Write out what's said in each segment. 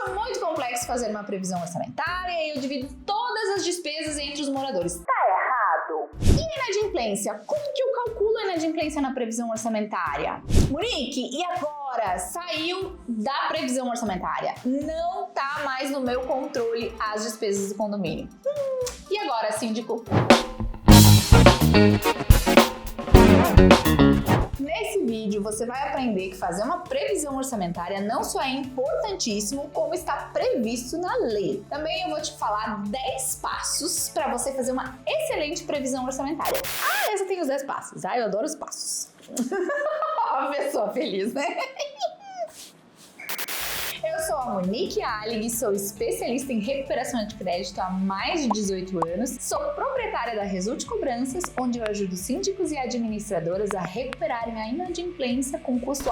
acho muito complexo fazer uma previsão orçamentária e eu divido todas as despesas entre os moradores. Tá errado. E inadimplência? Como que eu calculo a inadimplência na previsão orçamentária? Monique, e agora? Saiu da previsão orçamentária. Não tá mais no meu controle as despesas do condomínio. E agora, síndico? Nesse vídeo você vai aprender que fazer uma previsão orçamentária não só é importantíssimo, como está previsto na lei. Também eu vou te falar 10 passos para você fazer uma excelente previsão orçamentária. Ah, essa tem os 10 passos. Ah, eu adoro os passos. A pessoa feliz, né? Eu sou a Monique Alig, sou especialista em recuperação de crédito há mais de 18 anos, sou proprietária da Result Cobranças, onde eu ajudo síndicos e administradoras a recuperarem a inadimplência com custo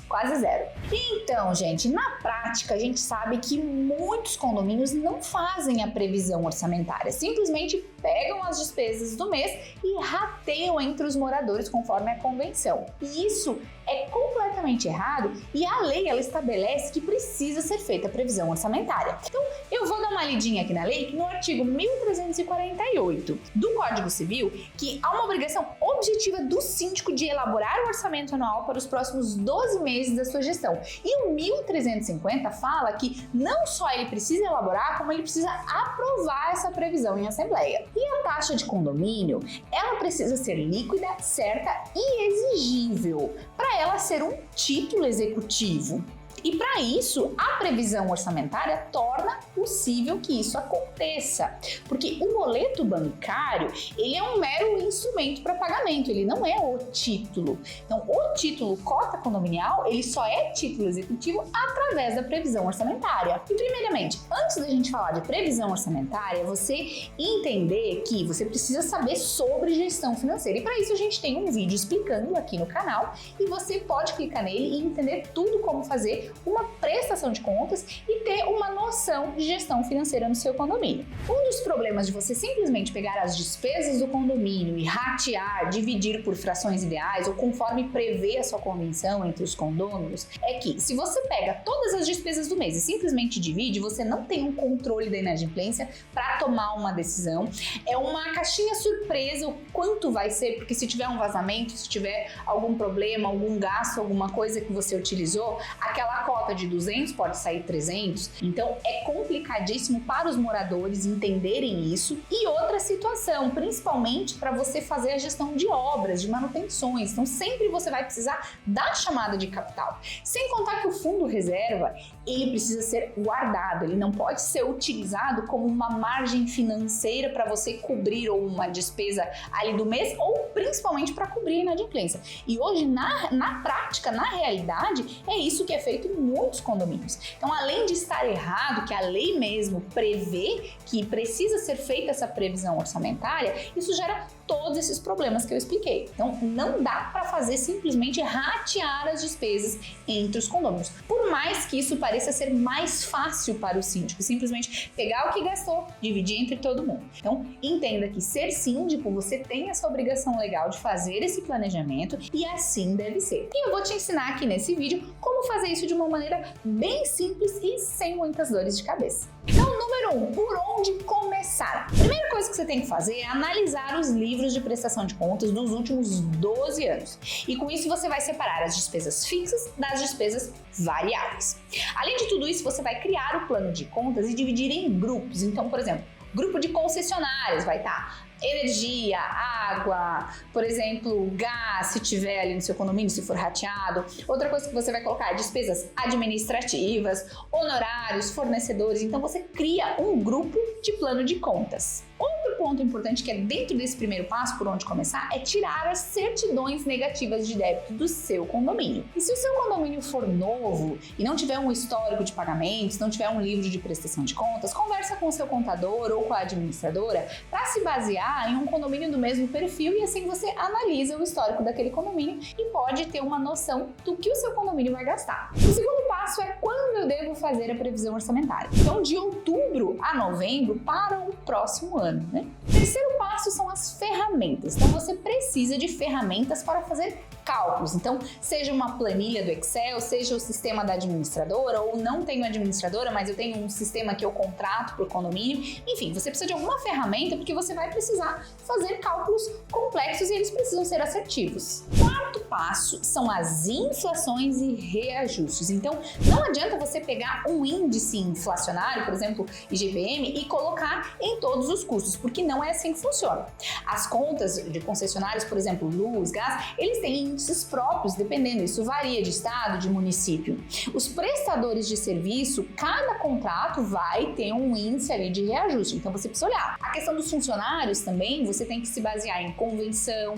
quase zero. Então, gente, na prática a gente sabe que muitos condomínios não fazem a previsão orçamentária, simplesmente pegam as despesas do mês e rateiam entre os moradores conforme a convenção. E isso é completamente errado e a lei ela estabelece que precisa ser feita a previsão orçamentária. Então, eu vou dar uma lidinha aqui na lei, no artigo 1348 do Código Civil, que há uma obrigação objetiva do síndico de elaborar o orçamento anual para os próximos 12 meses da sua gestão. E o 1350 fala que não só ele precisa elaborar, como ele precisa aprovar essa previsão em assembleia. E a taxa de condomínio, ela precisa ser líquida, certa e exigível, para ela ser um título executivo. E para isso, a previsão orçamentária torna possível que isso aconteça, porque o boleto bancário, ele é um mero instrumento para pagamento, ele não é o título. Então, o título cota condominial, ele só é título executivo através da previsão orçamentária. E primeiramente, antes da gente falar de previsão orçamentária, você entender que você precisa saber sobre gestão financeira. E para isso a gente tem um vídeo explicando aqui no canal e você pode clicar nele e entender tudo como fazer uma prestação de contas e ter uma noção de gestão financeira no seu condomínio. Um dos problemas de você simplesmente pegar as despesas do condomínio e ratear, dividir por frações ideais ou conforme prevê a sua convenção entre os condôminos, é que se você pega todas as despesas do mês e simplesmente divide, você não tem um controle da inadimplência para tomar uma decisão. É uma caixinha surpresa o quanto vai ser, porque se tiver um vazamento, se tiver algum problema, algum gasto, alguma coisa que você utilizou, aquela cota de 200 pode sair 300, então é complicadíssimo para os moradores entenderem isso. E outra situação, principalmente para você fazer a gestão de obras, de manutenções, então sempre você vai precisar da chamada de capital. Sem contar que o fundo reserva, ele precisa ser guardado, ele não pode ser utilizado como uma margem financeira para você cobrir uma despesa ali do mês ou principalmente para cobrir a inadimplência. E hoje, na prática, na realidade, é isso que é feito em muitos condomínios. Então, além de estar errado, que a lei mesmo prevê que precisa ser feita essa previsão orçamentária, isso gera todos esses problemas que eu expliquei. Então, não dá para fazer simplesmente ratear as despesas entre os condôminos. Por mais que isso pareça ser mais fácil para o síndico, simplesmente pegar o que gastou, dividir entre todo mundo. Então, entenda que ser síndico, você tem essa obrigação legal de fazer esse planejamento e assim deve ser. E eu vou te ensinar aqui nesse vídeo como fazer isso de uma maneira bem simples e sem muitas dores de cabeça. Então, número 1, por onde começar? A primeira coisa que você tem que fazer é analisar os livros de prestação de contas dos últimos 12 anos. E com isso você vai separar as despesas fixas das despesas variáveis. Além de tudo isso, você vai criar o plano de contas e dividir em grupos. Então, por exemplo, grupo de concessionárias vai estar energia, água, por exemplo, gás, se tiver ali no seu condomínio, se for rateado. Outra coisa que você vai colocar é despesas administrativas, honorários, fornecedores. Então você cria um grupo de plano de contas. Outro ponto importante que é dentro desse primeiro passo, por onde começar, é tirar as certidões negativas de débito do seu condomínio. E se o seu condomínio for novo e não tiver um histórico de pagamentos, não tiver um livro de prestação de contas, conversa com o seu contador ou com a administradora para se basear em um condomínio do mesmo perfil e assim você analisa o histórico daquele condomínio e pode ter uma noção do que o seu condomínio vai gastar. O segundo passo é quando eu devo fazer a previsão orçamentária. Então, de outubro a novembro para o próximo ano, né? Terceiro passo passo são as ferramentas. Então você precisa de ferramentas para fazer cálculos. Então, seja uma planilha do Excel, seja o sistema da administradora, ou não tenho administradora, mas eu tenho um sistema que eu contrato por condomínio. Enfim, você precisa de alguma ferramenta porque você vai precisar fazer cálculos complexos e eles precisam ser assertivos. Quarto passo são as inflações e reajustes. Então, não adianta você pegar um índice inflacionário, por exemplo, IGPM, e colocar em todos os custos, porque não é assim que funciona. As contas de concessionários, por exemplo, luz, gás, eles têm índices próprios, dependendo, isso varia de estado, de município. Os prestadores de serviço, cada contrato vai ter um índice ali de reajuste, então você precisa olhar. A questão dos funcionários também, você tem que se basear em convenção,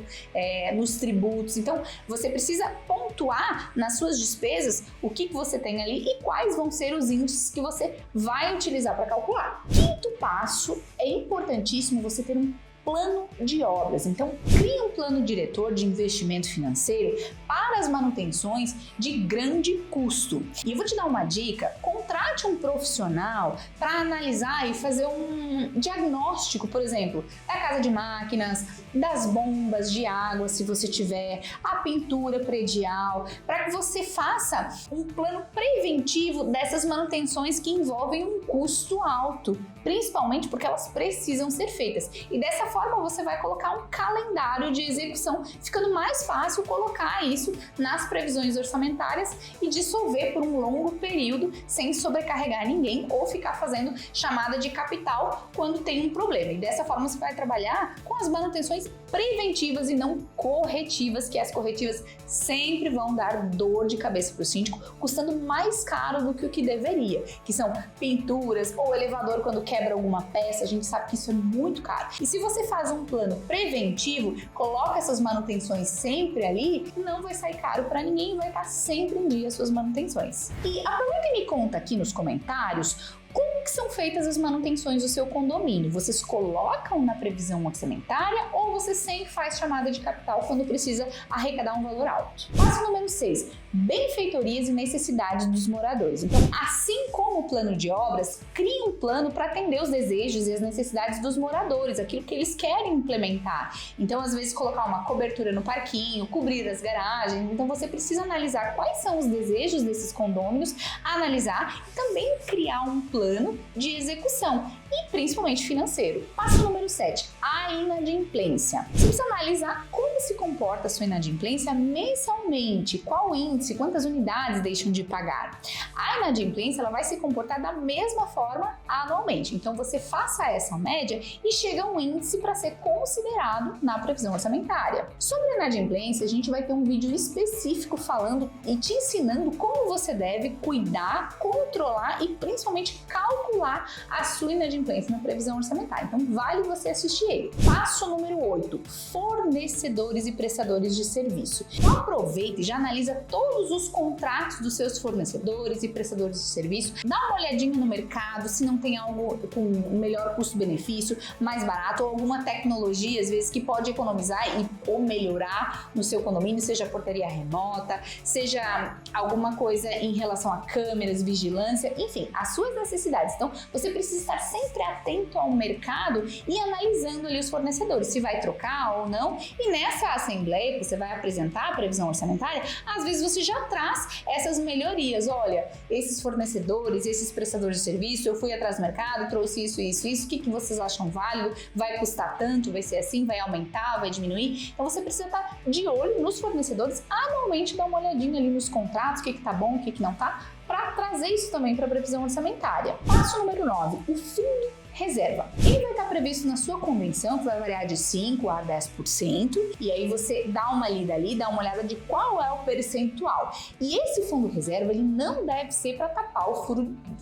nos tributos, então você precisa pontuar nas suas despesas o que você tem ali e quais vão ser os índices que você vai utilizar para calcular. Quinto passo, é importantíssimo você ter um plano de obras. Então, crie um plano diretor de investimento financeiro para as manutenções de grande custo. E eu vou te dar uma dica: contrate um profissional para analisar e fazer um diagnóstico, por exemplo, da casa de máquinas, das bombas de água, se você tiver, a pintura predial, para que você faça um plano preventivo dessas manutenções que envolvem um custo alto, principalmente porque elas precisam ser feitas. E dessa forma você vai colocar um calendário de execução, ficando mais fácil colocar isso nas previsões orçamentárias e dissolver por um longo período sem sobrecarregar ninguém ou ficar fazendo chamada de capital quando tem um problema. E dessa forma você vai trabalhar com as manutenções preventivas e não corretivas, que as corretivas sempre vão dar dor de cabeça para o síndico, custando mais caro do que o que deveria, que são pinturas ou elevador quando quebra alguma peça, a gente sabe que isso é muito caro. E se você faz um plano preventivo, coloca essas manutenções sempre ali, não vai sair caro para ninguém, vai estar sempre em dia as suas manutenções. E aproveita e me conta aqui nos comentários como que são feitas as manutenções do seu condomínio. Vocês colocam na previsão orçamentária ou você sempre faz chamada de capital quando precisa arrecadar um valor alto? Passo número 6. Benfeitorias e necessidades dos moradores. Então, assim como o plano de obras, crie um plano para atender os desejos e as necessidades dos moradores, aquilo que eles querem implementar. Então, às vezes, colocar uma cobertura no parquinho, cobrir as garagens. Então, você precisa analisar quais são os desejos desses condôminos, analisar e também criar um plano de execução e principalmente financeiro. Passo número 7, a inadimplência. Você precisa analisar como se comporta a sua inadimplência mensalmente, qual índice, quantas unidades deixam de pagar. A inadimplência ela vai se comportar da mesma forma anualmente, então você faça essa média e chega a um índice para ser considerado na previsão orçamentária. Sobre a inadimplência, a gente vai ter um vídeo específico falando e te ensinando como você deve cuidar, controlar e principalmente calcular a sua inadimplência na previsão orçamentária. Então vale você assistir ele. Passo número 8, fornecedores e prestadores de serviço. Então aproveita e já analisa todos os contratos dos seus fornecedores e prestadores de serviço, dá uma olhadinha no mercado, se não tem algo com melhor custo-benefício, mais barato, ou alguma tecnologia, às vezes, que pode economizar ou melhorar no seu condomínio, seja portaria remota, seja alguma coisa em relação a câmeras, vigilância, enfim, as suas necessidades. Então, você precisa estar sempre atento ao mercado e analisando ali os fornecedores, se vai trocar ou não. E nessa assembleia que você vai apresentar a previsão orçamentária, às vezes você já traz essas melhorias. Olha, esses fornecedores, esses prestadores de serviço, eu fui atrás do mercado, trouxe isso, o que vocês acham válido? Vai custar tanto? Vai ser assim? Vai aumentar? Vai diminuir? Então você precisa estar de olho nos fornecedores, anualmente dar uma olhadinha ali nos contratos, o que tá bom, o que não tá, para trazer isso também para a previsão orçamentária. Passo número 9, o fundo reserva. Ele vai estar previsto na sua convenção, que vai variar de 5% a 10%, e aí você dá uma lida ali, dá uma olhada de qual é o percentual. E esse fundo reserva, ele não deve ser para tapar o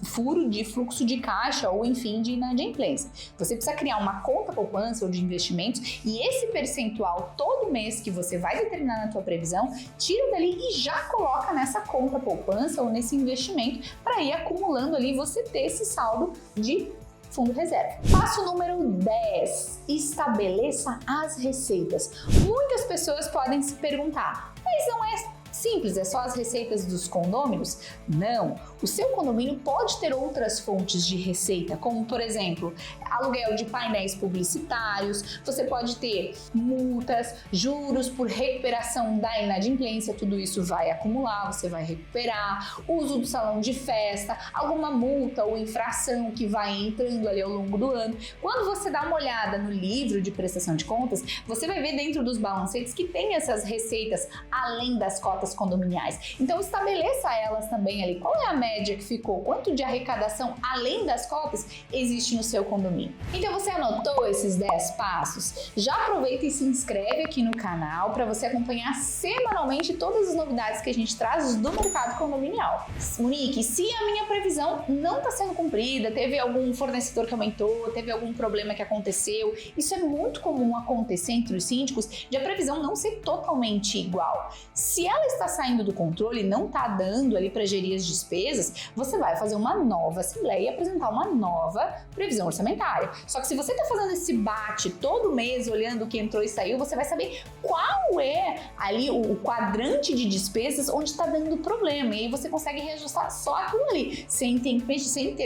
furo de fluxo de caixa ou, enfim, de inadimplência. Você precisa criar uma conta poupança ou de investimentos e esse percentual todo mês que você vai determinar na tua previsão, tira dali e já coloca nessa conta poupança ou nesse investimento para ir acumulando ali e você ter esse saldo de fundo reserva. Passo número 10, estabeleça as receitas. Muitas pessoas podem se perguntar, mas não é simples, é só as receitas dos condôminos? Não, o seu condomínio pode ter outras fontes de receita, como por exemplo, aluguel de painéis publicitários, você pode ter multas, juros por recuperação da inadimplência, tudo isso vai acumular, você vai recuperar, uso do salão de festa, alguma multa ou infração que vai entrando ali ao longo do ano. Quando você dá uma olhada no livro de prestação de contas, você vai ver dentro dos balancetes que tem essas receitas além das cotas condominiais. Então estabeleça elas também ali. Qual é a média que ficou? Quanto de arrecadação além das cotas existe no seu condomínio? Então você anotou esses 10 passos? Já aproveita e se inscreve aqui no canal para você acompanhar semanalmente todas as novidades que a gente traz do mercado condominial. Monique, se a minha previsão não está sendo cumprida, teve algum fornecedor que aumentou, teve algum problema que aconteceu, isso é muito comum acontecer entre os síndicos de a previsão não ser totalmente igual. Se ela está saindo do controle e não está dando ali para gerir as despesas, você vai fazer uma nova assembleia e apresentar uma nova previsão orçamentária. Só que se você está fazendo esse bate todo mês, olhando o que entrou e saiu, você vai saber qual é ali o quadrante de despesas onde está dando problema. E aí você consegue reajustar só aquilo ali, sem ter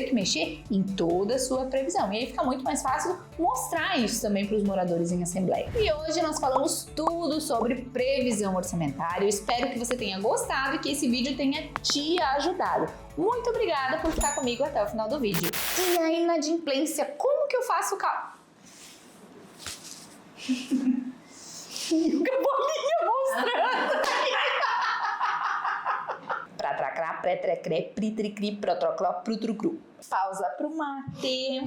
que mexer em toda a sua previsão. E aí fica muito mais fácil mostrar isso também para os moradores em assembleia. E hoje nós falamos tudo sobre previsão orçamentária. Eu espero que você tenha gostado e que esse vídeo tenha te ajudado. Muito obrigada por ficar comigo até o final do vídeo. E a inadimplência, como que eu faço bolinha mostrando. Pratracrá, pré-trecré, pritricri, protrocló, prutrucru. Pausa pro mate.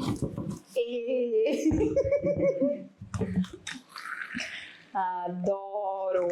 Adoro.